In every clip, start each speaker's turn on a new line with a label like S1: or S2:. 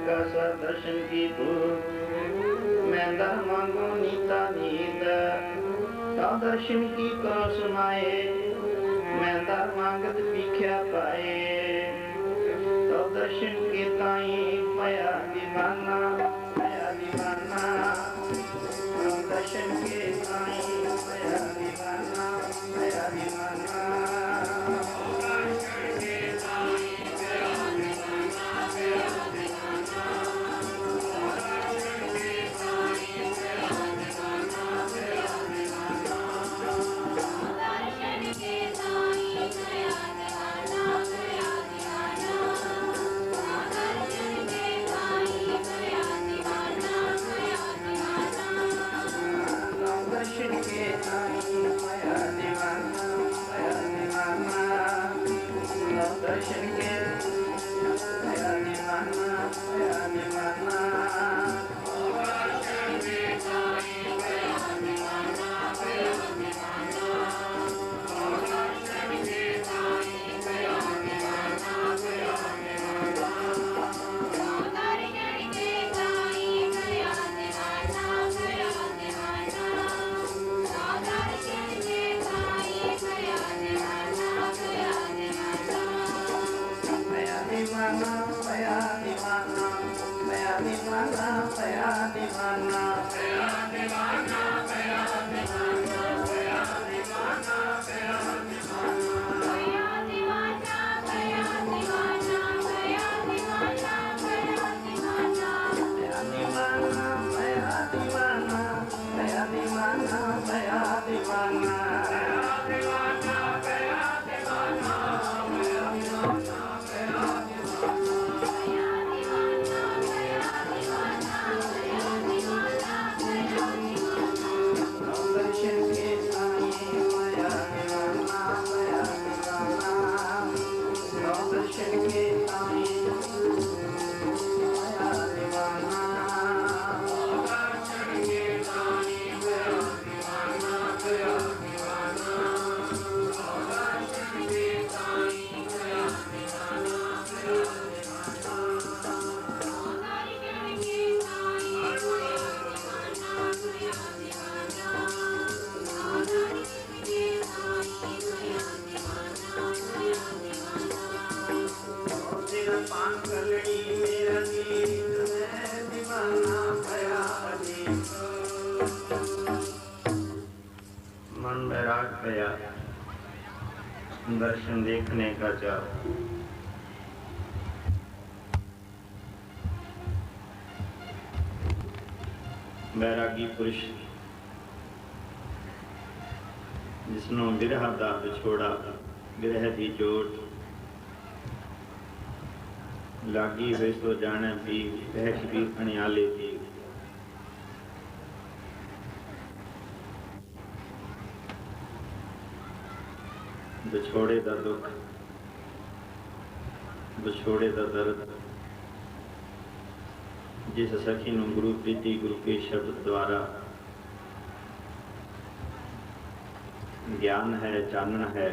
S1: का सा दर्शन की भूख मैं दर मांगो नीता नींद ता दर्शन की करो सुनाए मैं दर मांगत पीख्या पाए तो दर्शन के ताई पया दीवाना दर्शन के ताई पया दीवाना दर्शन देखने का चाव बैरागी पुरुष जिसनों बिरह दा विछोड़ा बिरह दी चोट लागी हुई सो जाने भी बहक भी अणियाले थी विछोड़े दा दुख विछोड़े दा दर्द जिस सखी नूं गुरु प्रीति गुरु के शब्द द्वारा ज्ञान है चानण है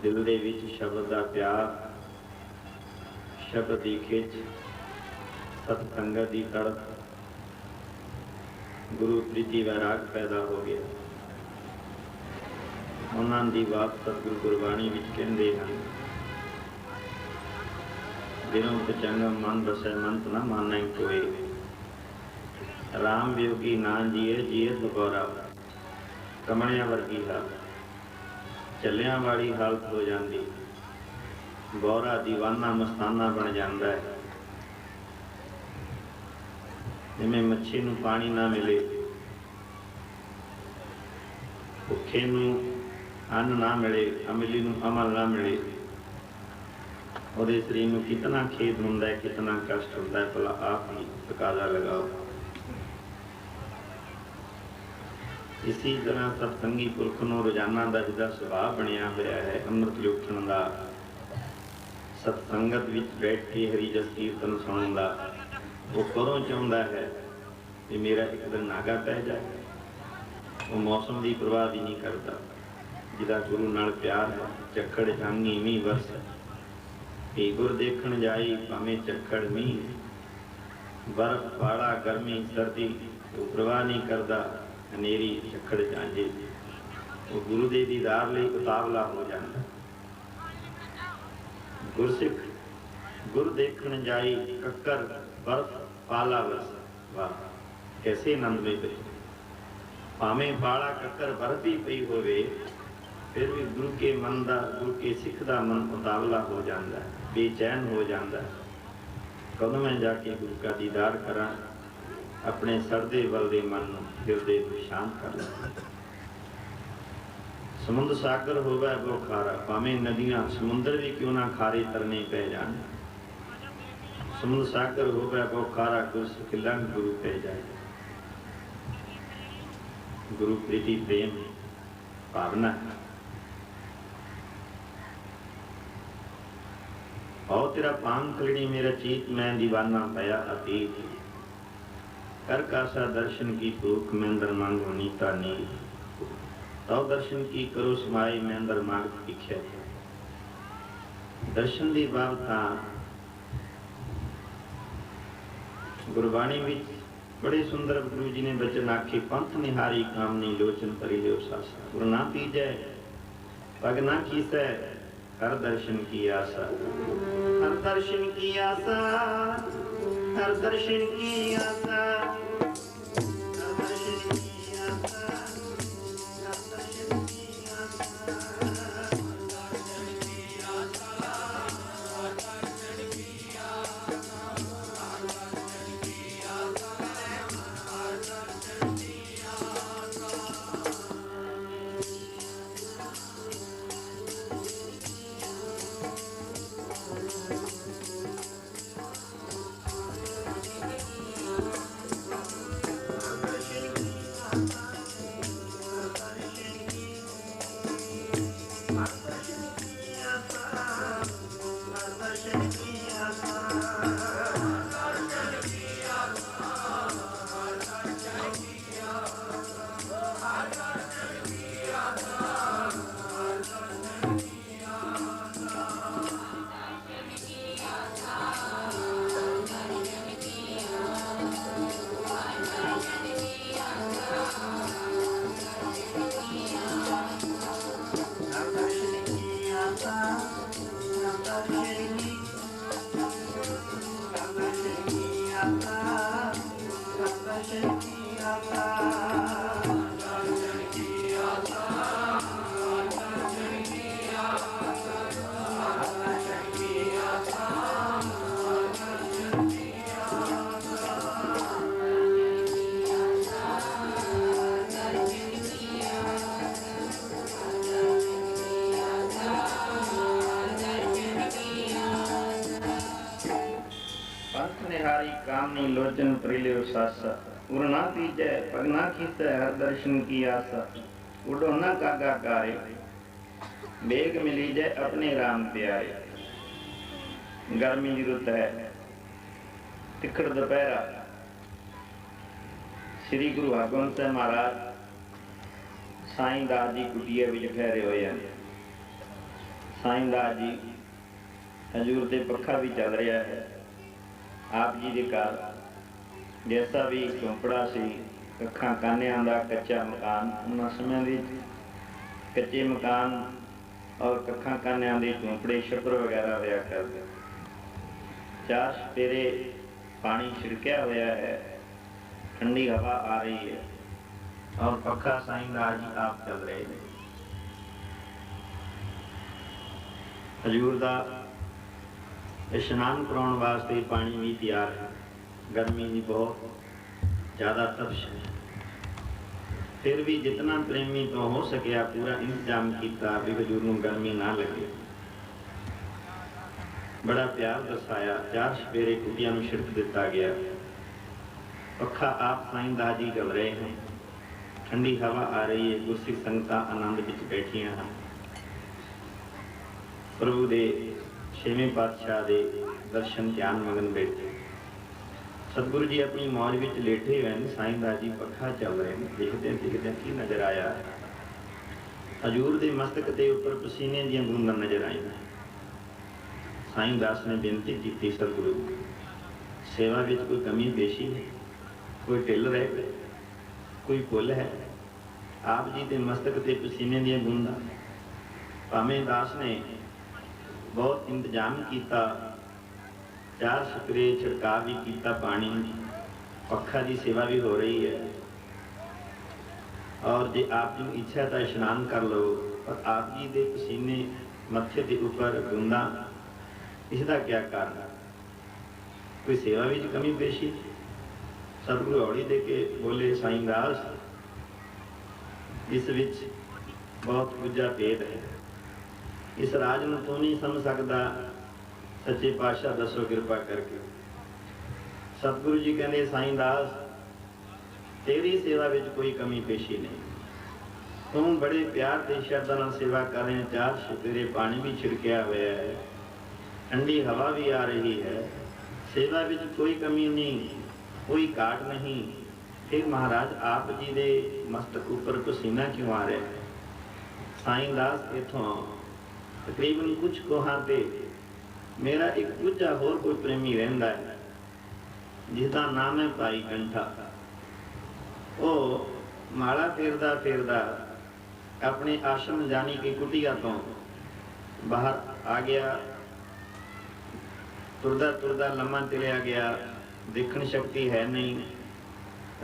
S1: दिल दे विच शब्द दा प्यार शब्द दी खिच सतसंगत दी तड़प गुरु प्रीति वैराग पैदा हो गया उन्हां दी बात सतगुरु गुरबाणी विच कहंदे हन दिनों ते चंगा मन बसै मंत न मानै कोई राम वियोगी ना जिए जिए तो गौरा कमणिया वर्गी हाल चलिया वाली हालत हो जाती गौरा दीवाना मस्ताना बन जाता है जिमें मच्छी नूं पानी ना मिले भुखे नूं अन्न ना मिले अमली नूं अमल ना मिले ਉਹਦੇ शरीर में कितना खेद होंदा है कितना कष्ट होंदा है भला आप ही तकाजा लगाओ इसी तरह सत्संगी पुरख नूं रोजाना का जिहदा सुभाव बनिया होया है अमृत लुटण का सत्संगत विच बैठ के हरि जस कीर्तन सुनण का वो कदों चाहुंदा है कि मेरा एक दिन नागा पै जाए वो मौसम की परवाह भी नहीं करता जिहदा गुरु नाल प्यार है झक्खड़ झांगी मींह बरस कि गुर देखण जाई भावें झक्खड़ मींह, बर्फ पाड़ा गर्मी सर्दी वो परवाह नहीं करता, हनेरी झक्खड़ झांझे वो गुरु दे दीदार लई उतावला हो जाता। गुरसिख गुर देखण जाई कक्कर बर्फ पाला बरस, वाह कैसे आनंद में पई। भावें पाला कक्कर बर्फ भी पई होवे फिर भी गुरु के मन का, गुरु के सिख का मन उतावला हो जाता है, बेचैन हो जाता है। कदों मैं जाके गुरु का दीदार करा, अपने सड़दे बलदे मन हिरदे को शांत कर ला। समुद्र सागर होवे वो खारा, भावें नदियां समुद्र भी क्यों ना खारे तरने पै जान। समुद्र सागर होवे वो खारा, गुरसिख लंघ गुरु पै जाए। गुरु प्रीति प्रेम भावना औ तेरा पांखलनी मेरा चीत मैं दीवाना पया अतीत। कर कासा दर्शन की भूख मैं अंदर मांगो नीता नीर। तो दर्शन की करो समाए मैं अंदर मांग पीछे। दर्शन की बाबता गुरबाणी में बड़े सुंदर गुरु जी ने बचन आखे, पंथ निहारी कामनी लोचन परी लियो सासा। गुरु ना पीजै पग ना खीसै हर दर्शन की आशा। हर दर्शन की आशा, हर दर्शन की आशा, हर दर्शन की आशा, हर दर्शन की कामनी लोचन परिलियो सासा। उर ना पीजै पग ना खीसै हर दर्शन की आशा। उड़ो न कागा कारे बेग मिली जै अपने राम प्यारे। गर्मी की रुत है तिखड़ दोपहरा। श्री गुरु हरगोबिंद साहिब महाराज साईं दास जी कुटिया विच ठहरे हुए हैं। साईं दास जी हजूर ते पखा भी चल रहा है। आप जी के घर जैसा भी झोंपड़ा से कखा कानिया का कच्चा मकान, उन्होंने समय कच्चे मकान और कखा कानिया के झोंपड़े छप्पर वगैरह होया करते। चार सपेरे पानी छिड़किया होया है, ठंडी हवा आ रही है और पखा साईं दास जी आप चल रहे हैं। हजूर का इशनान कराने वास्ते पानी भी तैयार है। गर्मी की बहुत ज़्यादा तपश है, फिर भी जितना प्रेमी तो हो सकिया पूरा इंतजाम किया भी हजूर नूं गर्मी ना लगे। बड़ा प्यार दर्शाया। चार सपेरे कुटिया में छिड़क दिता गया। पखा आप साईं दास जी चल रहे हैं, ठंडी हवा आ रही है, गुरसिख संगतां आनंद विच बैठियां हैं। प्रभु दे छेवें पातशाह दे दर्शन ध्यान मगन बैठे। सतगुरु जी अपनी मौज में लेटे हुए हैं। साईं दास जी पखा चल रहे हैं। देखते देखते की नजर आया, हजूर के मस्तक के उपर पसीने दी बूंदां नजर आई। साईं दास ने बेनती की, सतगुरु सेवा विच कोई कमी पेशी है, कोई ढिल रह गई, कोई भुल है। आप जी के मस्तक ते पसीने दी बूंदा, भावें दास ने बहुत इंतजाम किया, 4 स्प्रे छिड़काव भी किया, पानी पखा की सेवा भी हो रही है, और जे आप जी इच्छा तो इशनान कर लो, पर आप जी के पसीने मत्थे के ऊपर बूंदा, इसका क्या कारण? कोई सेवा भी कमी पेशी? सतगुरु हौली दे के बोले, साईं दास इस विच बहुत गुजा भेद है, इस राज में तू नहीं समझ सकता, सच्चे पातशाह दसो कृपा करके। सतगुरु जी कहते, साईं दास तेरी सेवा में कोई कमी पेशी नहीं, तू बड़े प्यार ते श्रद्धा नाल सेवा कर रहे हैं, 4 सपेरे पानी भी छिड़किया हुआ है, ठंडी हवा भी आ रही है, सेवा में कोई कमी नहीं, कोई घाट नहीं, फिर महाराज आप जी दे मस्तक ऊपर पसीना क्यों आ रहा है? साईं दास इथों तकरीबन कुछ कोहां ते मेरा एक गुजा होर कोई प्रेमी रहिंदा है, जिसका नाम है भाई कंठा। वो माला फेरदा फेरदा अपने आश्रम जानी की कुटिया तो बाहर आ गया, तुरदा तुरदा लम्मा चलिया गया, देखण शक्ति है नहीं,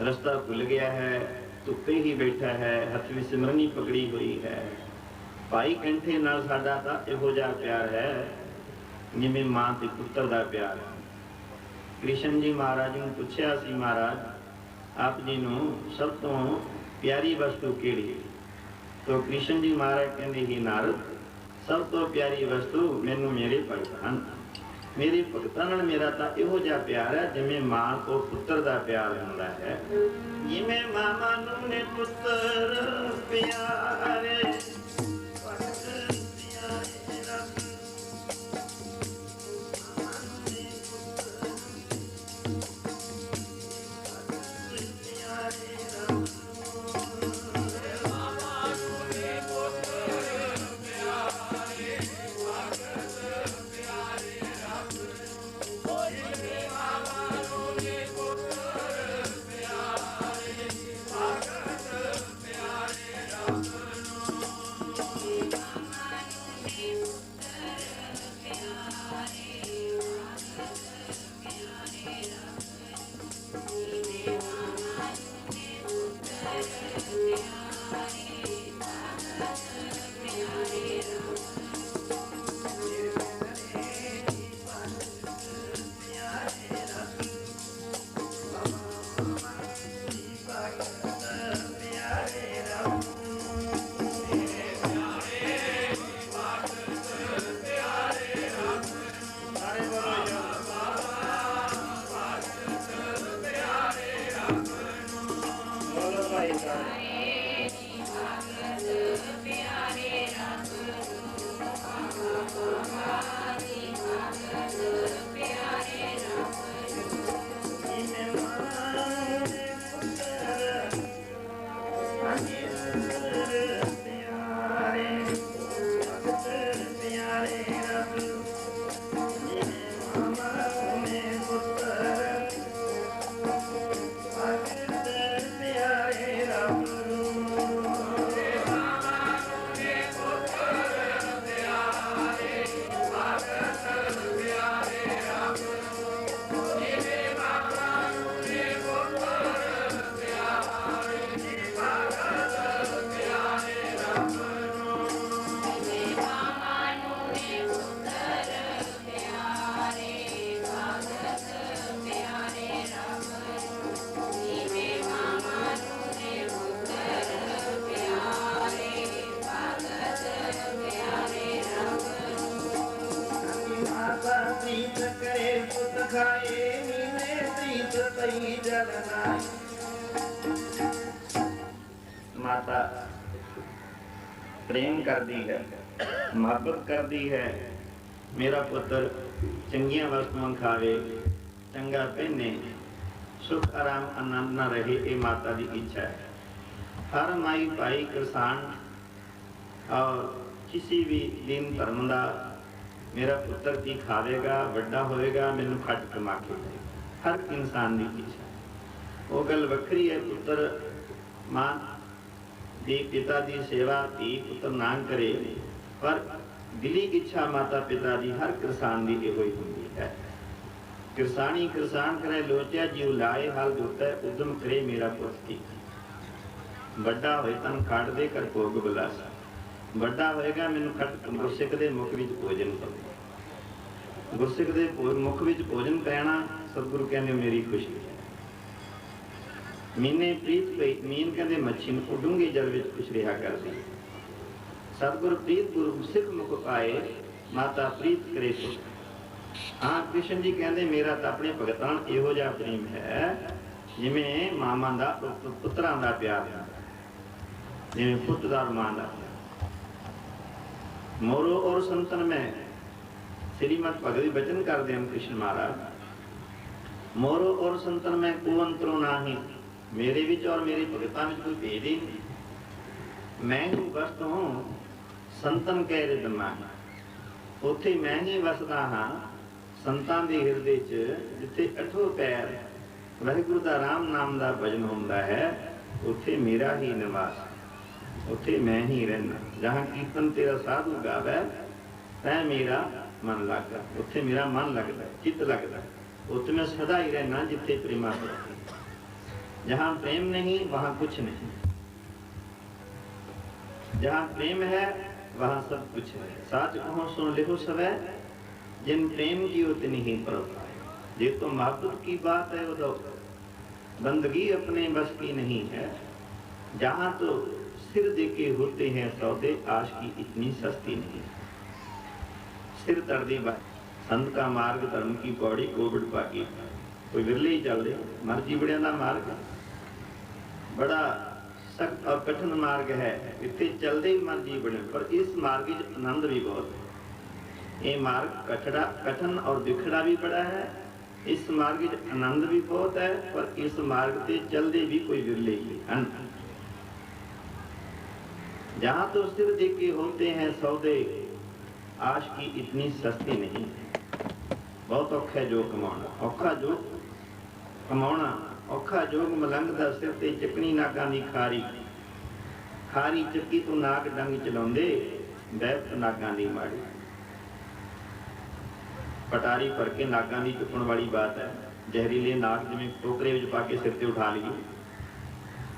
S1: रास्ता भुल गया है, धुप्पे ही बैठा है, हथ में सिमरनी पकड़ी हुई है। भाई कंठे नाल साडा तां इहो जिहा प्यार है जिवें मां ते पुत्र दा प्यार है। कृष्ण जी महाराज ने पूछया सी, महाराज आप जी नूं सब तो प्यारी वस्तु केड़ी? तो कृष्ण जी महाराज कहंदे, ही नारद सब तो प्यारी वस्तु मैनूं मेरे भगत हन, मेरे भगतां नाल मेरा तां इहो जिहा प्यार है जिवें मां को पुत्र दा प्यार हुंदा है। जिवें मामा नूं ने पुत्र प्यारे, माता प्रेम करती है, मोहब्बत करती है, मेरा पुत्र चंगिया वस्तुआं खावे, चंगा पहने, सुख आराम आनंद न रहे, ये माता की इच्छा है। हर माई भाई किसान और किसी भी दीन धर्म का मेरा पुत्र की खावेगा, वड्डा होएगा, मैनू खट कमा के देगा। हर इंसान की इच्छा वो गल वखरी है। पुत्र मां दी पिता की सेवा धी पुत्र ना करे, पर दिली इच्छा माता पिता की हर किसान की इहो ही होंदी है। किरसानी किरसान करे लोचिया जीव लाए, हल जोता उद्यम करे मेरा पुत्र की। ਵੱਡਾ ਹੋਏ ਤਨ ਖੱਟ ਦੇ ਕਰ ਭੋਗ ਬਿਲਾਸਾ। ਵੱਡਾ ਹੋਏਗਾ ਮੈਨੂੰ ਖੱਟ ਗੁਰਸਿੱਖ ਦੇ ਮੁਖ ਵਿੱਚ ਭੋਜਨ ਪਵੇ। ਗੁਰਸਿੱਖ ਦੇ ਮੁਖ ਵਿੱਚ ਭੋਜਨ ਪੈਣਾ ਸਤਿਗੁਰੂ ਕਹਿੰਦੇ ਮੇਰੀ ਖੁਸ਼ੀ ਹੈ। ਮੀਨੇ ਪ੍ਰੀਤ ਪਈ, ਮੀਨ ਕਹਿੰਦੇ ਮੱਛੀ ਨੂੰ ਡੂੰਘੇ ਜਲ ਵਿੱਚ ਖੁਸ਼ ਰਿਹਾ ਕਰਦੀ। ਸਤਿਗੁਰ ਪ੍ਰੀਤ ਗੁਰੂ ਸਿੱਖ ਮੁਖ ਪਾਏ, ਮਾਤਾ ਪ੍ਰੀਤ ਕਰੇ ਪੁੱਤ। ਹਾਂ ਕ੍ਰਿਸ਼ਨ ਜੀ ਕਹਿੰਦੇ ਮੇਰਾ ਤਾਂ ਆਪਣੇ ਭਗਤਾਂ ਇਹੋ ਜਿਹਾ ਪ੍ਰੇਮ ਹੈ ਜਿਵੇਂ ਮਾਮਾ ਦਾ ਪੁੱਤਰਾਂ ਦਾ ਪਿਆਰ ਹੈ, ਜਿਵੇਂ ਪੁੱਤ ਦਾ ਮਾਂ ਦਾ। मोरो और संतन में श्रीमद भगवती वचन करते हैं कृष्ण महाराज। मोरो और संतन में को अंतरो नाही, मेरे विच और मेरे भगतां विच कोई भेद ही नहीं। मैं ही वस्त हूँ संतन कह रिदमा, उत्थे मैं ही वसदा हाँ संतां दे हिरदे च। जिथे अठो पैर वाहिगुरू दा राम नाम दा भजन हुंदा है, उत्थे मेरा ही निवास, उत्थे मैं ही रहना। जहाँ कीर्तन तेरा साधु गावे तै मेरा मन लगता, उत्थे मेरा मन लगता, चित्त लगता, उत्थे मैं सदा ही रहना जिथे प्रेमा प्रीति। जहाँ प्रेम नहीं वहाँ कुछ नहीं, जहाँ प्रेम है वहाँ सब कुछ है। साच कहो सुन लिखो सवै, जिन प्रेम की उतनी ही परवाह। ये तो मोहब्बत की बात है, वो तो बंदगी अपने बस की नहीं है। जहाँ तो सिर देके होते हैं सौदे, आश की इतनी सस्ती नहीं। सिर तरदी बात संत का मार्ग धर्म की पौड़ी कोविड पाकी, कोई विरले ही चल रहे। मर्जी बड़िया का मार्ग बड़ा सख्त और कठिन मार्ग है, इतने चलते ही मर्जी बने, पर इस मार्ग में आनंद भी बहुत है। ये मार्ग कठिन और बिखड़ा भी बड़ा है, इस मार्ग में आनंद भी बहुत है, पर इस मार्ग से चलते भी कोई विरले ही हैं। जहाँ तो सिर देके होते हैं सौदे, आश की इतनी सस्ती नहीं। बहुत औखा जो कमाना, औखा जो कमाना, औखा जोग मलंग दा सिर ते चकनी नागां दी खारी। खारी चक्की तो नाग डंग चलाउंदे, बैत नागां दी माड़ी। पटारी भर के नागां दी चुकण वाली बात है। जहरीले नाग जिवें टोकरे विच पा के सिर ते उठा लिए,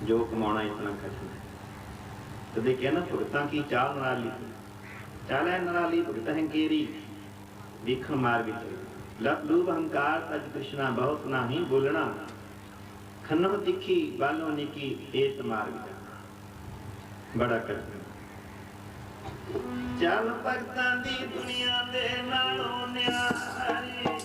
S1: जो कमाना इतना कठिन है। तो देखिए ना भुगतां की चाल नराली, चाल है नराली भुगत हंकेरी, देखण मार्ग लप लूब अहंकार तज कृष्णा बहुत नाही बोलना। खन्नो दिखी बालो निकी एत मार्ग बड़ा कठिन। चल भगतां दी दुनिया दे नालों न्यारी,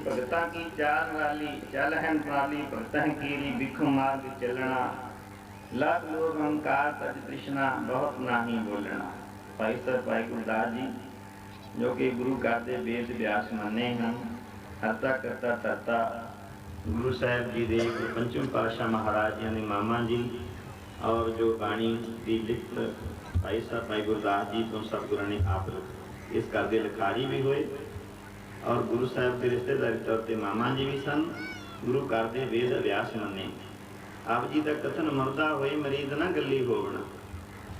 S1: भगतां की चाल वाली चल है प्राली भगतां कीरी बिखु मार्ग चलना लख लोग अहंकार तज तृष्णा बहुत नाही बोलना। भाई सर भाई गुरदास जी जो कि गुरु घर के वेद व्यास मने हैं हरता करता तरता गुरु साहब जी दे पंचम पातशाह महाराज जी ने मामा जी और जो बाणी की लिखत भाई साहब भाई गुरदास जी तो सतगुरु ने आप इस घर के लिखारी भी हुए और गुरु साहब के रिश्तेदारी तौर पर मामा जी भी सन। गुरु घर के वेद अभ्यास मने आप जी का कथन मुर्दा होए मरीज ना गली होवना।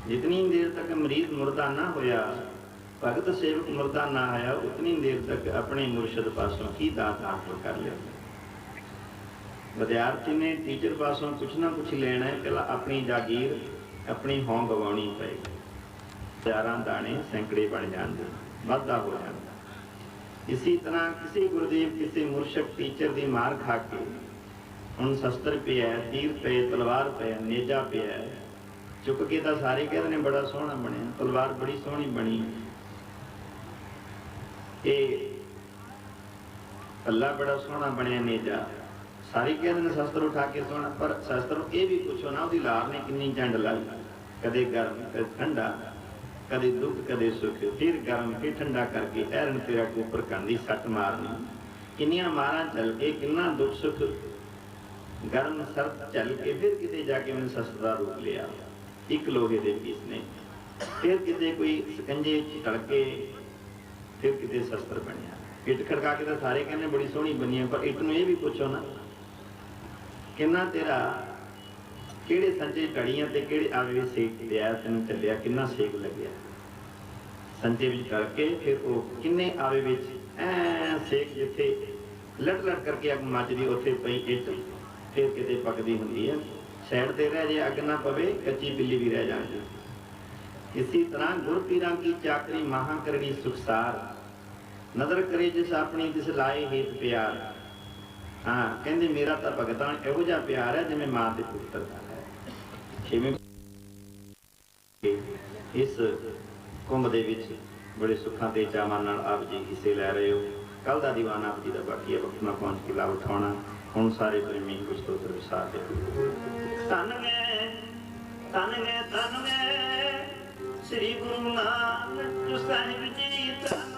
S1: जितनी देर तक मरीज मुर्दा ना होया भगत सेवक मुर्दा ना आया उतनी देर तक अपने मुर्शद पासों की दात हासिल कर लिया। विद्यार्थी ने टीचर पासों कुछ ना कुछ लेना है पहला अपनी जागीर अपनी हों गवानी पएगी। 11 दाने सैकड़े बन जाते वाधा हो जाता। इसी तरह किसी गुरुदेव किसी मुर्शद टीचर की मार खा के हम शस्त्र पे है तीर पे तलवार पे नेजा पे है चुक के तो सारे कहते हैं बड़ा सोहना बने तलवार बड़ी सोहनी बनी ये पल्ला बड़ा सोहना बने नेजा सारे कहते हैं शस्त्र उठा के सोहना पर शस्त्र ये भी पूछो ना उसकी लार ने कितनी झंड लाई कदे गर्म कदे ठंडा कदे दुख कदे सुख फिर गर्म फिर ठंडा करके ऐरन तेरा ऊपर कंदी सट मारनी किनिया मारा चल के किन्ना दुख सुख गर्म सर्द चल के फिर किते जाके मैंने शस्त्र का रूप लिया एक लोहे के पीस ने फिर किते कोई सकंजे तड़के फिर किते शस्त्र बनया इट खड़का के तो सारे कहने बड़ी सोहनी बनी है पर इट नूं ये भी पूछो ना किन्ना तेरा किहड़े संचे कड़ियां ते किहड़े आवे सेक लिया तेन चलिया किन्ना सेक लग्या संचे विच तल के फिर वो किन्ने आवे विच ऐ सेक जिथे लट लट करके अग मचदी उत्थे पई इट फिर किते पकदी हुंदी है साइड ते रह जे अग ना पवे कच्ची बिल्ली भी रह जाती। इसी तरह गुरपीरां की चाकरी महा करनी सुखसार नजर करे जिस अपनी जिस लाए हेत प्यार। हाँ कहते मेरा तो भगतां इहो जिहा प्यार है जिवें मां ते पुत्र दा है। छेवें इस कुंभ दे विच बड़े सुखां ते चावां नाल आप जी हिस्से लै रहे हो। कल दा दीवान आप जी दा बाकी है वक्त में पहुंच के लाभ उठाना हुण सारे प्रेमी कुछ स्तोत्र विसार दे तन में श्री गुरु नानक साहिब जी तन